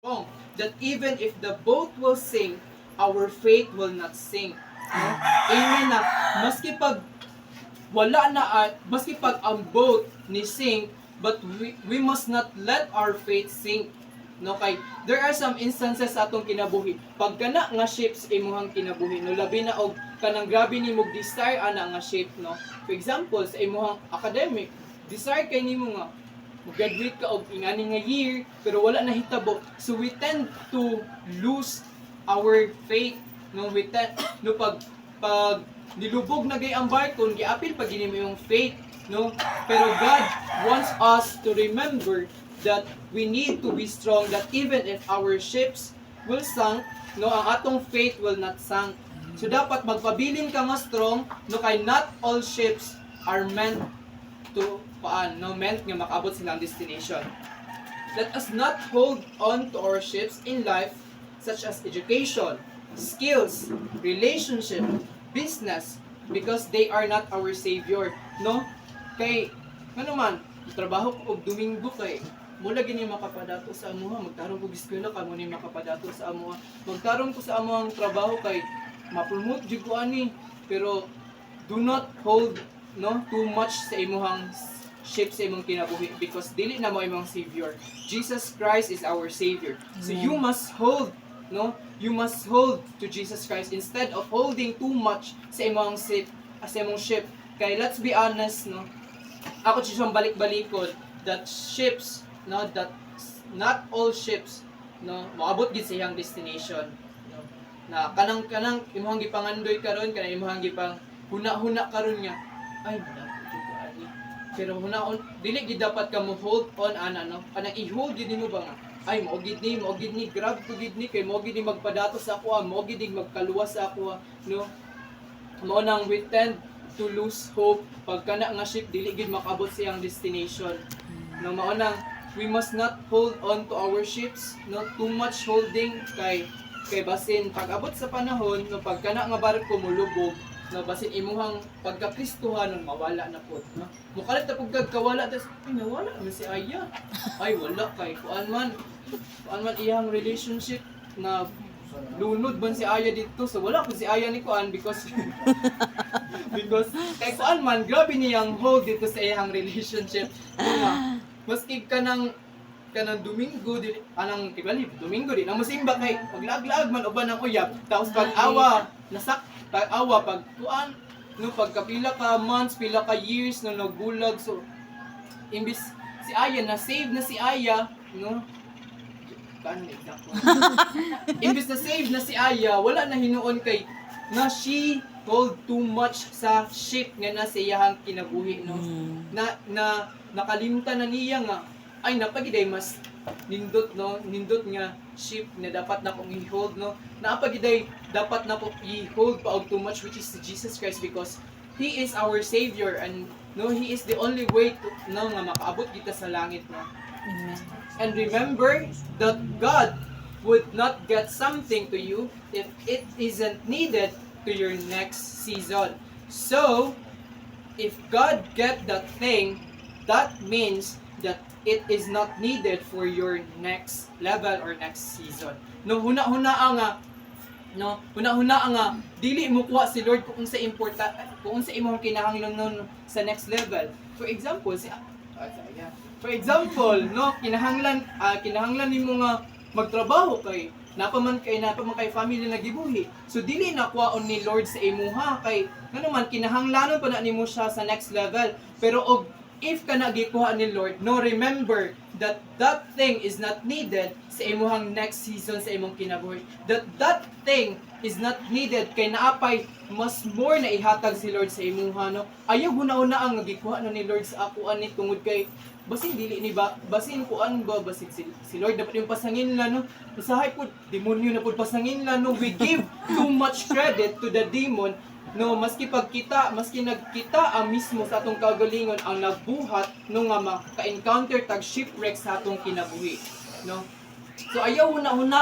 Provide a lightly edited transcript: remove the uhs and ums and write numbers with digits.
strong that even if the boat will sink, our faith will not sink. No? Amen na. Maski pag wala na maski pag ang boat ni sink, but we must not let our faith sink. No, kay there are some instances sa atong kinabuhi pag kana nga ships imuhang kinabuhi, no, labi na og kanang grabe nimo desire ana nga ship, no. For example sa imuhang academic, desire kay nimo nga graduate ka og ingani nga year pero wala na hitabo, so we tend to lose our faith, no. We tend no pag nilubog na gay ang barko, giapil pag gini mo yung faith, no. Pero God wants us to remember that we need to be strong, that even if our ships will sink, no, ang atong faith will not sink. So dapat magpabilin ka nga strong, no, kay not all ships are meant to meant nga makaabot silang destination. Let us not hold on to our ships in life such as education, skills, relationship, business, because they are not our savior, no. Kay ano man trabaho ko og Domingo kay mula gini makapadato sa amuha, magtarong ko eskwela kay mo ni makapadato sa amuha, magtarong ko sa amuhang trabaho kay ma-promote jud ko ani, pero do not hold, no, too much sa imuhang ship sa imong kinabuhi, because dili na mo imong savior. Jesus Christ is our savior. So you must hold, no, you must hold to Jesus Christ instead of holding too much sa imong ship. Kay let's be honest, no, ako siyang balik-balikod that ships, no, that not all ships, no, maabot gid sa iyang destination, no, na kanang imong gipangandoy karon, kanang imong gipang huna-huna karon nga ay madako jud ko ani, pero hunaon dili gid dapat ka mo hold on ana, no, kanang i-hold gid nimo ba nga ay mao gid ni grab ko gid ni kay mao gid ni magpadato sa ako, mao gid ni magkaluwas sa ako, no. Mao nang we tend to lose hope pag kana nga ship dili gid makabot sa iyang destination, no. Mao nang we must not hold on to our ships, no, too much holding kay basin pag abot sa panahon, no, pag kana nga barko mulubog, no, basin imuhang pagkapristuhanon mawala na pud, no. Mukalit na pud kawala tas ay nawala man si Aya, ay wala kay kuan man iyang relationship na lunod man si Aya dito, so wala ko si Aya ni kuan because kay kuan man grabe niyang hold dito sa iyang relationship, no. Maski kanang Domingo di anang tibali Domingo di na mosimba kay paglag-lag man uban ang uyab, tapos pag-awa pag kuan, no, pagkapila ka months, pila ka years no nagbulag, so imbis si Aya na save na si Aya, no, kan exact imbis na save na si Aya, wala na hinuon kay na she hold too much sa ship nga na sa iyang kinabuhi, no. Na nakalimtan na niya nga ay napagiday mas nindot, no, nindot nga ship na dapat na kong i-hold, no. Napagiday dapat na ko i-hold pa og too much, which is Jesus Christ, because He is our Savior and, no, He is the only way to, no, nga makaabot kita sa langit, no. Amen. And remember that God would not get something to you if it isn't needed to your next season. So, if God get that thing, that means that it is not needed for your next level or next season. No, huna-huna nga dili mo kuha si Lord kung sa imong kinahanglan sa next level. For example, no, kinahanglan nimo nga magtrabaho kay napaman kay family na gibuhi. So dili na kuhaon ni Lord sa imuha kay ngano man kinahanglanon pa na nimo siya sa next level. Pero og if ka na gikuha ni Lord, no, remember that that thing is not needed sa imuhang next season sa imong kinabuhi. That thing is not needed kay naapay mas more na ihatag si Lord sa imuha, no. Ayaw huna-una ang gikuha na ni Lord sa ako ani tungod kay basin dili ni ba basin kuan ba basin si Lord dapat yung pasangin la, no. Usahay pud demonyo na pud pasangin la, no. We give too much credit to the demon, no, maski nagkita ang mismo sa atong kagalingon ang nagbuhat no nga maka-encounter tag shipwreck sa atong kinabuhi, no. So ayaw huna-huna